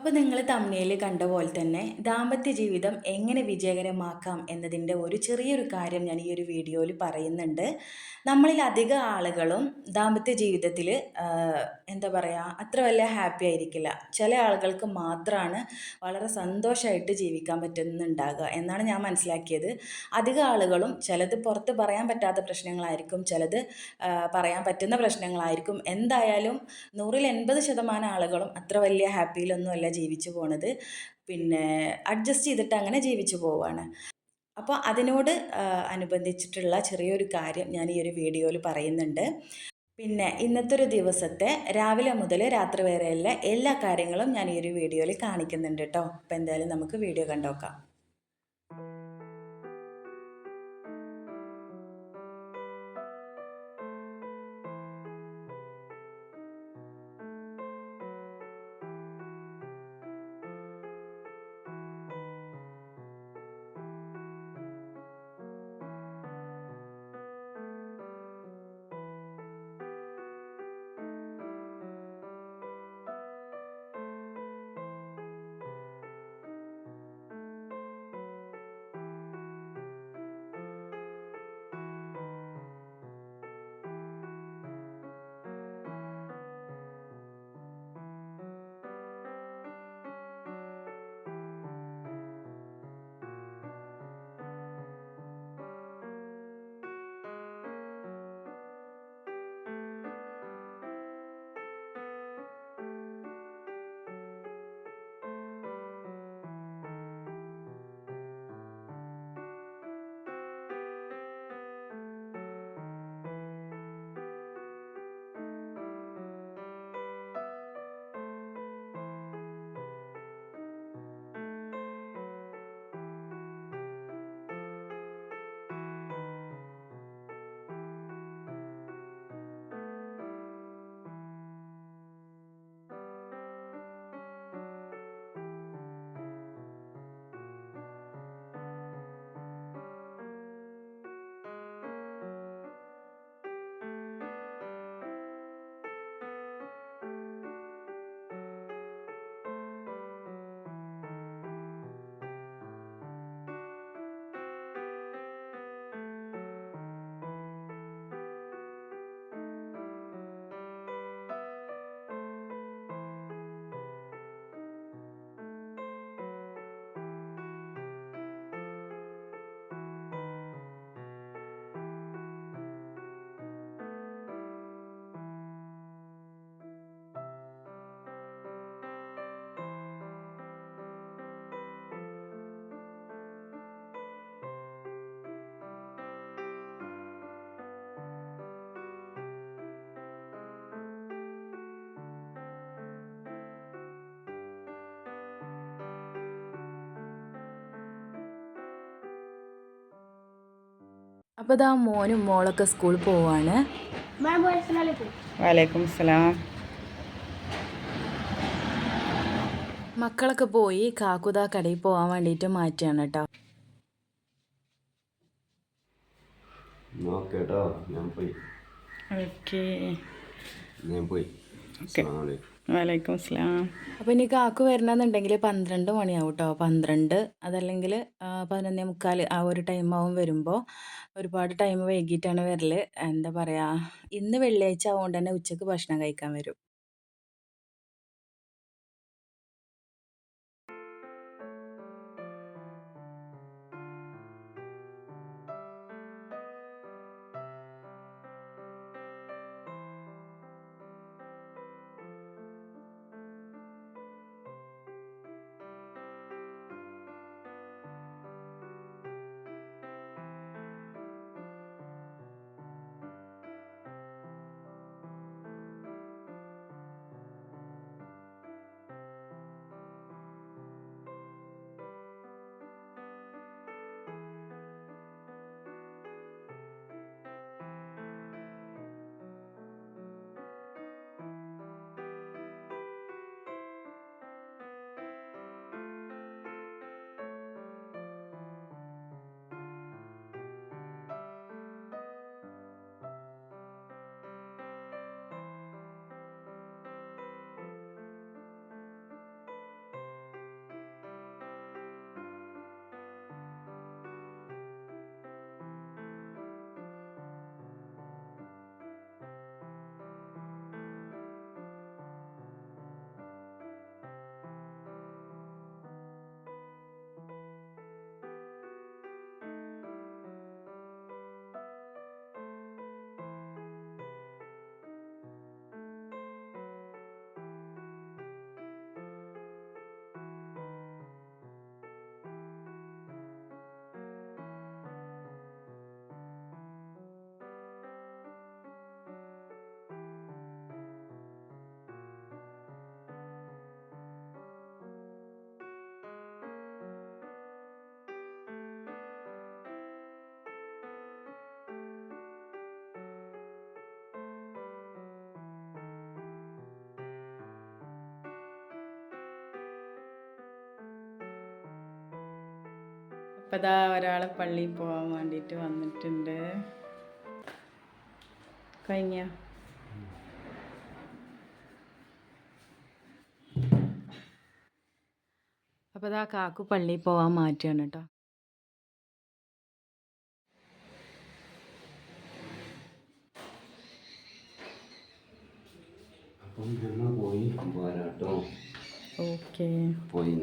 അപ്പോൾ നിങ്ങൾ തമ്മിൽ കണ്ട പോലെ തന്നെ ദാമ്പത്യ ജീവിതം എങ്ങനെ വിജയകരമാക്കാം എന്നതിൻ്റെ ഒരു ചെറിയൊരു കാര്യം ഞാൻ ഈ ഒരു വീഡിയോയിൽ പറയുന്നുണ്ട്. നമ്മളിൽ അധിക ആളുകളും ദാമ്പത്യ ജീവിതത്തിൽ എന്താ പറയുക അത്ര വലിയ ഹാപ്പി ആയിരിക്കില്ല. ചില ആളുകൾക്ക് മാത്രമാണ് വളരെ സന്തോഷമായിട്ട് ജീവിക്കാൻ പറ്റുന്നുണ്ടാകുക എന്നാണ് ഞാൻ മനസ്സിലാക്കിയത്. അധിക ആളുകളും ചിലത് പുറത്ത് പറയാൻ പറ്റാത്ത പ്രശ്നങ്ങളായിരിക്കും, ചിലത് പറയാൻ പറ്റുന്ന പ്രശ്നങ്ങളായിരിക്കും. എന്തായാലും 100-80% ആളുകളും അത്ര വലിയ ഹാപ്പിയിലൊന്നുമല്ല ജീവിച്ചു പോണത്. പിന്നെ അഡ്ജസ്റ്റ് ചെയ്തിട്ട് അങ്ങനെ ജീവിച്ചു പോവാണ്. അപ്പോൾ അതിനോട് അനുബന്ധിച്ചിട്ടുള്ള ചെറിയൊരു കാര്യം ഞാൻ ഈ ഒരു വീഡിയോയിൽ പറയുന്നുണ്ട്. പിന്നെ ഇന്നത്തെ ഒരു ദിവസത്തെ രാവിലെ മുതൽ രാത്രി വരെയുള്ള എല്ലാ കാര്യങ്ങളും ഞാൻ ഈ ഒരു വീഡിയോയിൽ കാണിക്കുന്നുണ്ട് കേട്ടോ. അപ്പോൾ എന്തായാലും നമുക്ക് വീഡിയോ കണ്ടോക്കാം. അപ്പോൾ ഇതാ മോനും മോളൊക്കെ സ്കൂളിൽ പോവാണ്. വലൈക്കും സലാം. മക്കളൊക്കെ പോയി. കാക്കുതാ കടയിൽ പോകാൻ വേണ്ടിയിട്ട് മാറ്റുകയാണ് കേട്ടോ. വലൈക്കും സ്ലാം. അപ്പോൾ ഇനി കാക്കു വരണമെന്നുണ്ടെങ്കിൽ 12 മണിയാവും കേട്ടോ. 12 അതല്ലെങ്കിൽ 11:45 ആ ഒരു ടൈമാവും വരുമ്പോൾ. ഒരുപാട് ടൈം വൈകിട്ടാണ് വരൽ. എന്താ പറയുക, ഇന്ന് വെള്ളിയാഴ്ച ആവുകൊണ്ട് തന്നെ ഉച്ചയ്ക്ക് ഭക്ഷണം കഴിക്കാൻ വരും. അപ്പം ഇതാ ഒരാൾ പള്ളിയിൽ പോകാൻ വേണ്ടിയിട്ട് വന്നിട്ടുണ്ട്. കഴിഞ്ഞ അപ്പോൾ ഇതാ കാക്കു പള്ളിയിൽ പോകാൻ മാറ്റുകയാണ് കേട്ടോ. അപ്പം നമ്മൾ പോയി പോരാട്ടോ. ഓക്കെ പോയി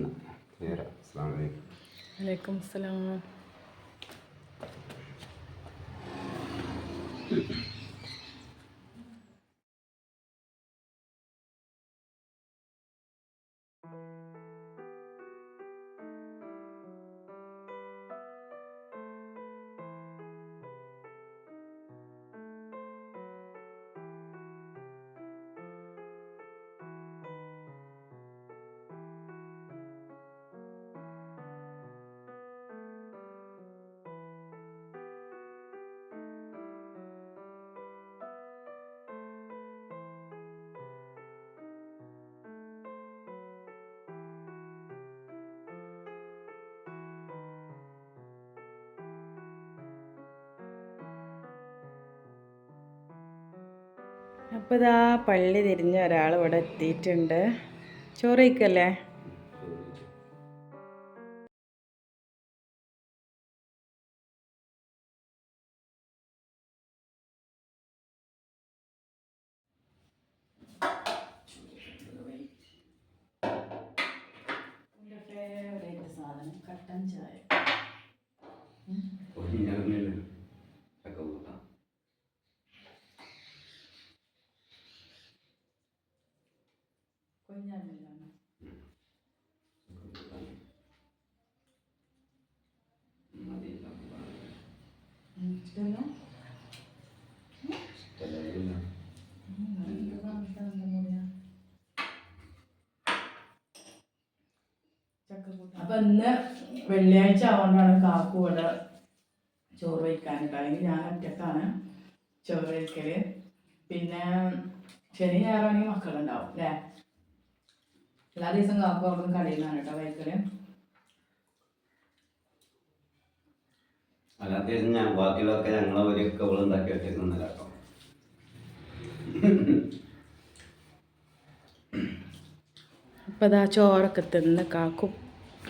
വലൈക്കും അസ്സലാം. അപ്പോൾ ഇതാ പള്ളി തിരിഞ്ഞ ഒരാൾ ഇവിടെ എത്തിയിട്ടുണ്ട്. ചോറ് കഴിക്കല്ലേ? സാധനം കട്ടൻ ചായ. കൊഞ്ഞാലില്ലാണ് അപ്പം ഇന്ന് വെള്ളിയാഴ്ച ആവുകൊണ്ടാണ് കാക്കു ഇവിടെ ചോറ് വയ്ക്കാനുണ്ട്. അല്ലെങ്കിൽ ഞാൻ ഒറ്റക്കാണ് ചോറ് വയ്ക്കല്. പിന്നെ ശനി ഞായറാണെങ്കിൽ മക്കളുണ്ടാവും അല്ലേ? എല്ലാ ദിവസം കാക്കു അവിടുന്ന് കടയിൽ നിന്നാണ് കേട്ടോ വയ്ക്കല്. അല്ലാത്ത ഞാൻ ബാക്കിയുള്ളതൊക്കെ ഞങ്ങളെ ഒരു കവള് ഉണ്ടാക്കി വെച്ചേക്കുന്നല്ലോ. അപ്പം അതാ ചോറൊക്കെ തിന്ന് കാക്കു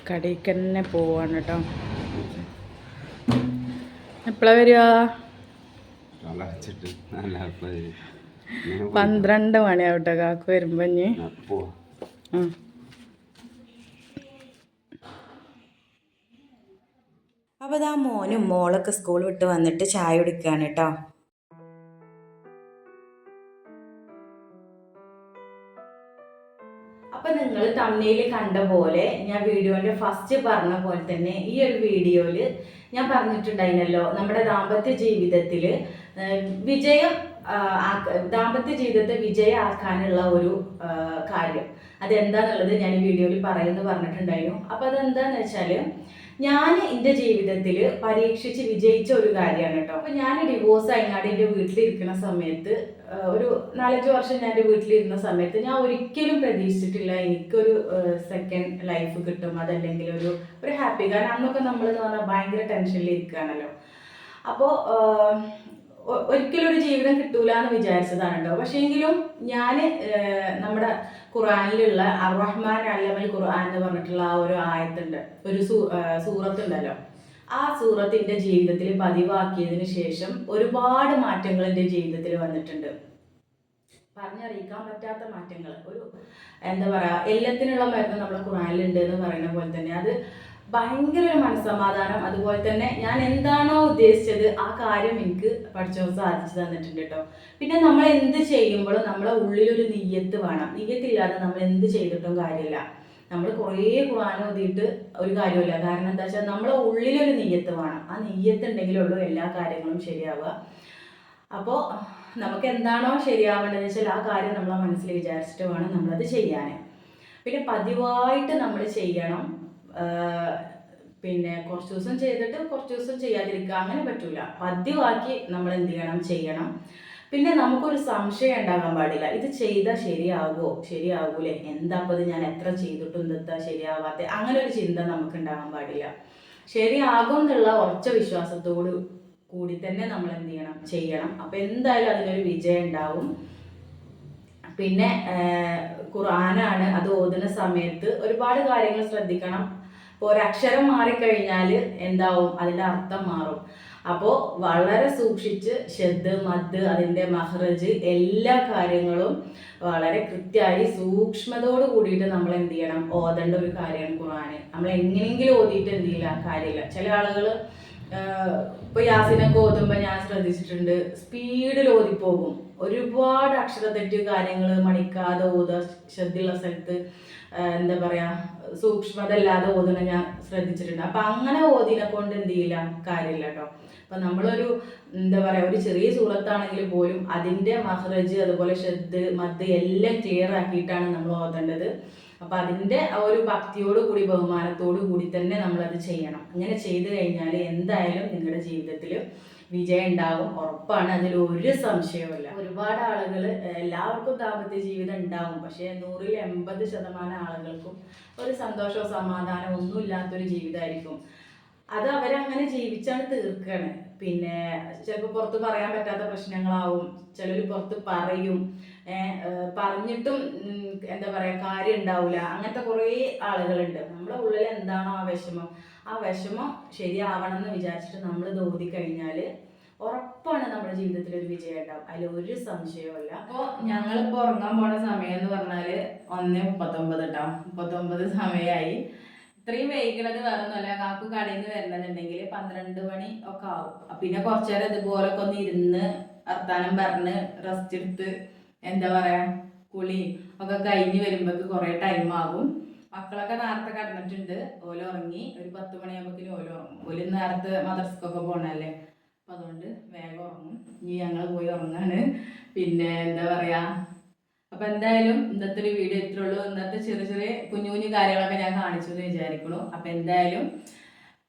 കടയിലേക്ക് തന്നെ പോവാണ് കേട്ടോ. എപ്പോഴാണ് വരിക? 12 മണിയാവട്ടെ കാക്കു വരുമ്പോ. ഇനി അപ്പോൾ ഇതാ മോനും മോളൊക്കെ സ്കൂൾ വിട്ട് വന്നിട്ട് ചായ കുടിക്കുകയാണ് കേട്ടോ. അപ്പം നിങ്ങൾ തമ്മിൽ കണ്ട പോലെ ഞാൻ വീഡിയോൻ്റെ ഫസ്റ്റ് പറഞ്ഞ പോലെ തന്നെ ഈ ഒരു വീഡിയോയിൽ ഞാൻ പറഞ്ഞിട്ടുണ്ടായിരുന്നല്ലോ, നമ്മുടെ ദാമ്പത്യ ജീവിതത്തിൽ ദാമ്പത്യ ജീവിതത്തെ വിജയമാക്കാനുള്ള ഒരു കാര്യം അതെന്താന്നുള്ളത് ഞാൻ ഈ വീഡിയോയിൽ പറയുമെന്ന് പറഞ്ഞിട്ടുണ്ടായിരുന്നു. അപ്പോൾ അതെന്താന്ന് വെച്ചാൽ ഞാൻ എൻ്റെ ജീവിതത്തിൽ പരീക്ഷിച്ച് വിജയിച്ച ഒരു കാര്യമാണ് കേട്ടോ. അപ്പോൾ ഞാൻ ഡിവോഴ്സ് ആയിങ്ങാണ്ട് എൻ്റെ വീട്ടിലിരിക്കുന്ന സമയത്ത് ഒരു 4-5 വർഷം ഞാൻ എൻ്റെ വീട്ടിലിരുന്ന സമയത്ത് ഞാൻ ഒരിക്കലും പ്രതീക്ഷിച്ചിട്ടില്ല എനിക്കൊരു സെക്കൻഡ് ലൈഫ് കിട്ടും, അതല്ലെങ്കിൽ ഒരു ഹാപ്പി. കാരണം അന്നൊക്കെ നമ്മൾ എന്ന് പറഞ്ഞാൽ ഭയങ്കര ടെൻഷനിൽ ഇരിക്കുകയാണല്ലോ. അപ്പോൾ ഒരിക്കലും ഒരു ജീവിതം കിട്ടൂല എന്ന് വിചാരിച്ചതാണ് കേട്ടോ. പക്ഷേ എങ്കിലും ഞാൻ നമ്മുടെ ഖുർആനിലുള്ള അർ-റഹ്മാൻ അല്ലമൽ ഖുർആൻ എന്ന് പറഞ്ഞിട്ടുള്ള ആ ഒരു ആയത്തുണ്ട്, ഒരു സൂറത്തുണ്ടല്ലോ. ആ സൂറത്തിൻ്റെ ജീവിതത്തിൽ പതിവാക്കിയതിന് ശേഷം ഒരുപാട് മാറ്റങ്ങൾ എൻ്റെ ജീവിതത്തിൽ വന്നിട്ടുണ്ട്. പറഞ്ഞറിയിക്കാൻ പറ്റാത്ത മാറ്റങ്ങൾ. ഒരു എന്താ പറയുക, എല്ലാത്തിനുള്ള മരുന്ന് നമ്മുടെ ഖുർആനിലുണ്ട് എന്ന് പറയുന്ന പോലെ തന്നെ അത് ഭയങ്കര ഒരു മനസ്സമാധാനം. അതുപോലെ തന്നെ ഞാൻ എന്താണോ ഉദ്ദേശിച്ചത് ആ കാര്യം എനിക്ക് പഠിച്ചവർ സാധിച്ചു തന്നിട്ടുണ്ട് കേട്ടോ. പിന്നെ നമ്മൾ എന്ത് ചെയ്യുമ്പോഴും നമ്മളെ ഉള്ളിലൊരു നിയ്യത്ത് വേണം. നിയ്യത്തില്ലാതെ നമ്മൾ എന്ത് ചെയ്തിട്ടും കാര്യമില്ല. നമ്മൾ കുറേ ഖുർആൻ ഓതിയിട്ട് ഒരു കാര്യമില്ല. കാരണം എന്താ വെച്ചാൽ നമ്മളെ ഉള്ളിലൊരു നിയ്യത്ത് വേണം. ആ നിയ്യത്ത് ഉണ്ടെങ്കിലുള്ളൂ എല്ലാ കാര്യങ്ങളും ശരിയാവുക. അപ്പോൾ നമുക്ക് എന്താണോ ശരിയാവേണ്ടതെന്ന് വെച്ചാൽ ആ കാര്യം നമ്മളെ മനസ്സിൽ വിചാരിച്ചിട്ട് വേണം നമ്മളത് ചെയ്യാൻ. പിന്നെ പതിവായിട്ട് നമ്മൾ ചെയ്യണം. പിന്നെ കുറച്ച് ദിവസം ചെയ്തിട്ട് കുറച്ച് ദിവസം ചെയ്യാതിരിക്കുക അങ്ങനെ പറ്റൂല. പതിവാക്കി നമ്മൾ എന്ത് ചെയ്യണം. പിന്നെ നമുക്കൊരു സംശയം ഉണ്ടാകാൻ പാടില്ല, ഇത് ചെയ്താൽ ശരിയാകൂലേ, എന്താ അപ്പോൾ ഇത് ഞാൻ എത്ര ചെയ്തിട്ടും എന്താ ശരിയാവാത്ത, അങ്ങനെ ഒരു ചിന്ത നമുക്ക് ഉണ്ടാകാൻ പാടില്ല. ശരിയാകും എന്നുള്ള ഉറച്ച വിശ്വാസത്തോട് കൂടി തന്നെ നമ്മൾ എന്ത് ചെയ്യണം. അപ്പം എന്തായാലും അതിനൊരു വിജയം ഉണ്ടാവും. പിന്നെ ഖുർആനാണ്, അത് ഓതുന്ന സമയത്ത് ഒരുപാട് കാര്യങ്ങൾ ശ്രദ്ധിക്കണം. ഇപ്പോൾ ഒരക്ഷരം മാറിക്കഴിഞ്ഞാൽ എന്താവും, അതിൻ്റെ അർത്ഥം മാറും. അപ്പോൾ വളരെ സൂക്ഷിച്ച് ഷദ്, മദ്, അതിൻ്റെ മഹ്റജ് എല്ലാ കാര്യങ്ങളും വളരെ കൃത്യമായി സൂക്ഷ്മതയോട് കൂടിയിട്ട് നമ്മൾ എന്ത് ചെയ്യണം, ഓതേണ്ട ഒരു കാര്യമാണ് ഖുർആൻ. നമ്മൾ എങ്ങനെയെങ്കിലും ഓതിയിട്ട് എന്ത് ചെയ്യില്ല, കാര്യമില്ല. ചില ആളുകൾ ഇപ്പോൾ യാസിനൊക്കെ ഓതുമ്പോൾ ഞാൻ ശ്രദ്ധിച്ചിട്ടുണ്ട്, സ്പീഡിൽ ഓതിപ്പോകും. ഒരുപാട് അക്ഷരത്തെറ്റ് കാര്യങ്ങൾ മണിക്കാതെ ഓതുക, ശ്രദ്ധയുള്ള സ്ഥലത്ത് എന്താ പറയുക സൂക്ഷ്മത ഇല്ലാതെ ഓതുന്ന ഞാൻ ശ്രദ്ധിച്ചിട്ടുണ്ട്. അപ്പം അങ്ങനെ ഓതിനെ കൊണ്ട് എന്ത് ചെയ്യില്ല, കാര്യമില്ല കേട്ടോ. അപ്പം നമ്മളൊരു എന്താ പറയുക ഒരു ചെറിയ സൂറത്താണെങ്കിൽ പോലും അതിൻ്റെ മഹ്റജ്, അതുപോലെ ഷദ്, മദ് എല്ലാം ക്ലിയർ ആക്കിയിട്ടാണ് നമ്മൾ ഓതേണ്ടത്. അപ്പം അതിൻ്റെ ആ ഒരു ഭക്തിയോട് കൂടി ബഹുമാനത്തോടു കൂടി തന്നെ നമ്മളത് ചെയ്യണം. അങ്ങനെ ചെയ്തു കഴിഞ്ഞാൽ എന്തായാലും നിങ്ങളുടെ ജീവിതത്തിൽ വിജയം ഉണ്ടാവും, ഉറപ്പാണ്. അതിൽ ഒരു സംശയവുമില്ല. ഒരുപാട് ആളുകൾ, എല്ലാവർക്കും ദാമ്പത്യ ജീവിതം ഉണ്ടാവും, പക്ഷേ 100-ൽ 80% ആളുകൾക്കും ഒരു സന്തോഷമോ സമാധാനമോ ഒന്നുമില്ലാത്തൊരു ജീവിതമായിരിക്കും. അത് അവരങ്ങനെ ജീവിച്ചാണ് തീർക്കുകയാണ്. പിന്നെ ചിലപ്പോൾ പുറത്ത് പറയാൻ പറ്റാത്ത പ്രശ്നങ്ങളാവും, ചിലർ പുറത്ത് പറയും, പറഞ്ഞിട്ടും എന്താ പറയുക കാര്യം ഉണ്ടാവില്ല. അങ്ങനത്തെ കുറേ ആളുകളുണ്ട്. നമ്മുടെ ഉള്ളിൽ എന്താണോ ആ വിഷമം ശരിയാവണം എന്ന് വിചാരിച്ചിട്ട് നമ്മൾ ഇത് ഓതിക്കഴിഞ്ഞാൽ ഉറപ്പാണ് നമ്മുടെ ജീവിതത്തിൽ ഒരു വിജയം ഉണ്ടാവും, അതിൽ ഒരു സംശയവുമില്ല. അപ്പോൾ ഞങ്ങളിപ്പോൾ ഉറങ്ങാൻ പോണ സമയം എന്ന് പറഞ്ഞാൽ 1:39 കേട്ടോ. 39 സമയമായി. ഇത്രയും വൈകുന്നത് വേറെ ഒന്നുമല്ല, കാക്കു കടയിൽ നിന്ന് വരണമെന്നുണ്ടെങ്കിൽ 12 മണി ഒക്കെ ആവും. പിന്നെ കുറച്ചു നേരം ഇതുപോലൊക്കെ ഒന്ന് ഇരുന്ന് വർത്താനം പറഞ്ഞ് റെസ്റ്റ് എടുത്ത് എന്താ പറയാ കുളി ഒക്കെ കഴിഞ്ഞ് വരുമ്പോഴേക്ക് കുറേ ടൈം ആകും. മക്കളൊക്കെ നേരത്തെ കിടന്നിട്ടുണ്ട്, ഓല് ഉറങ്ങി. ഒരു 10 മണിയാകുമ്പോഴേക്കും ഓല് ഉറങ്ങും. ഓല് നേരത്തെ മദ്രസക്കൊക്കെ പോകണല്ലേ, അപ്പം അതുകൊണ്ട് വേഗം ഉറങ്ങും. ഇനി ഞങ്ങൾ പോയി ഉറങ്ങാണ്. പിന്നെ എന്താ പറയാ, അപ്പം എന്തായാലും ഇന്നത്തെ ഒരു വീഡിയോ ഇത്രേ ഉള്ളൂ. ഇന്നത്തെ ചെറിയ ചെറിയ കുഞ്ഞു കുഞ്ഞു കാര്യങ്ങളൊക്കെ ഞാൻ കാണിച്ചു എന്ന് വിചാരിക്കുന്നു. അപ്പം എന്തായാലും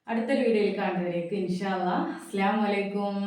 അടുത്തൊരു വീഡിയോയിൽ കാണുന്നവരേക്ക് ഇൻഷാ അല്ലാഹ് അസ്സലാമു അലൈക്കും.